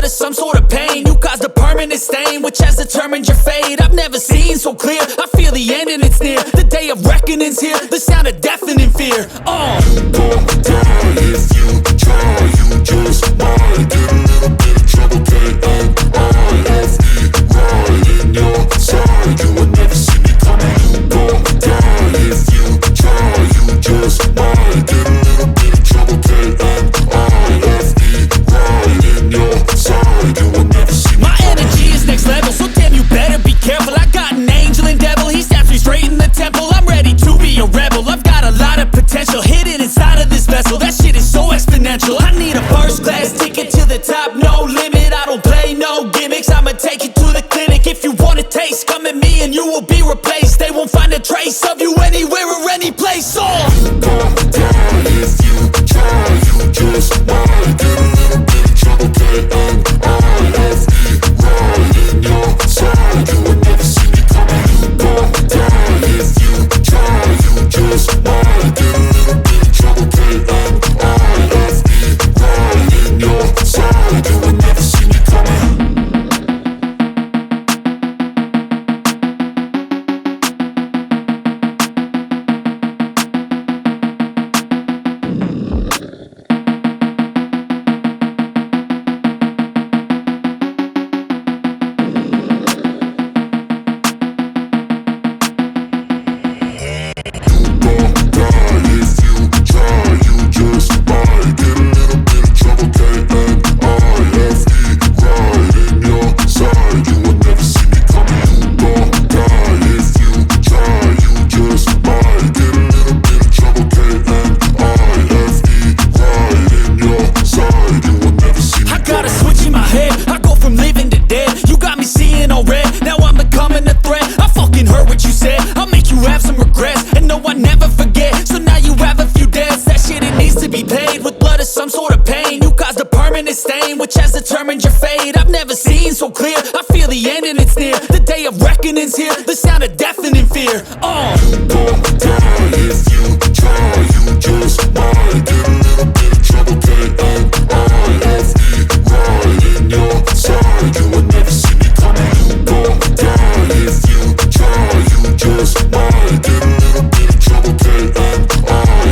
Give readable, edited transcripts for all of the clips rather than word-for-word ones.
blood is some sort of pain. You caused a permanent stain, which has determined your fate. I've never seen so clear, I feel the end and it's near. The day of reckoning's here, the sound of deafening fear. You gon' die if you try, you just might get a little bit of trouble, K-N-I-F-E, right in your side, you will never see me coming. You gon' die if you try, you just might get a little bit of trouble, K-N-I-F-E, right in your side, you will never see me My coming. energy is next level, so damn you better be careful. I got an angel and devil, he snaps me straight in the temple. I'm ready to be a rebel, I've got a lot of potential hidden inside of this vessel. That shit is so exponential. I need a first class ticket to the top, no limit. I don't play no gimmicks, I'ma take you to the clinic. If you want a taste, come at me and you will be replaced. They won't find a trace of you anywhere or any place. You gon' die if you try, you just might get a little bit of trouble, K-N-I-F-E, right in your side, you will never see me coming. You gon' die if you try, you just might get a little bit of trouble, K-N-I-F-E, right in your side, you will never see me coming. Some sort of pain, you caused a permanent stain, which has determined your fate. I've never seen so clear, I feel the end and it's near. The day of reckoning's here, the sound of deafening fear. You gon' die if you try, you just might get a little bit of trouble, K-N-I-F-E, right in your side, you will never see me coming. You gon' die if you try, you just might get a little bit of trouble, K-N-I-F-E,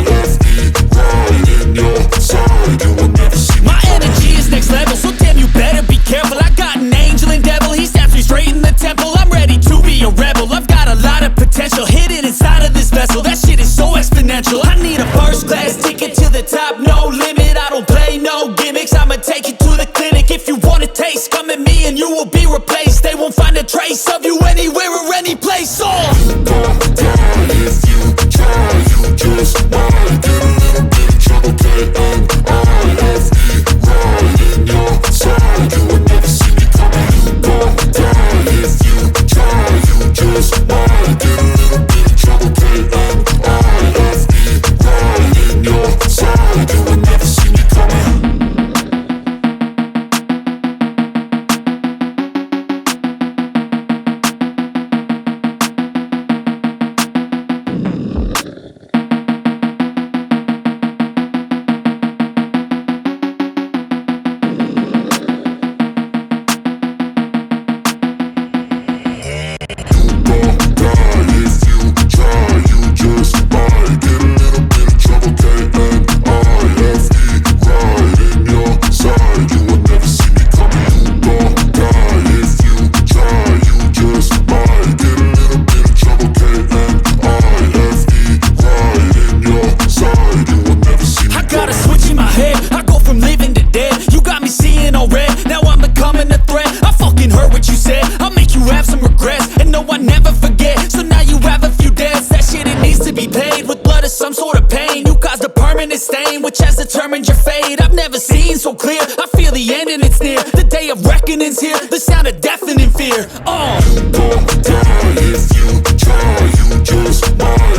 right in your side, you will never see me My coming. energy is next level, so damn you better be careful. I got an angel and devil, he snaps me straight in the temple. I'm ready to be a rebel, I've got a lot of potential hidden inside of this vessel. That shit is so exponential. I need a first class ticket to the top, no limit. I don't play no gimmicks, I'ma take you to the clinic. If you want a taste, come at me and you will be replaced. They won't find a trace of you anywhere or any place. You gon' die if you try, you just might get a little bit of trouble, K-N-I-F-E, right in your side, you will never see me coming. You gon' die if you try, you just might get a little bit of trouble, K-N-I-F-E, right in your side, you will never see me coming. Stain, which has determined your fate. I've never seen so clear, I feel the end and it's near. The day of reckoning's here, the sound of deafening fear. You gon' die if you try, you just might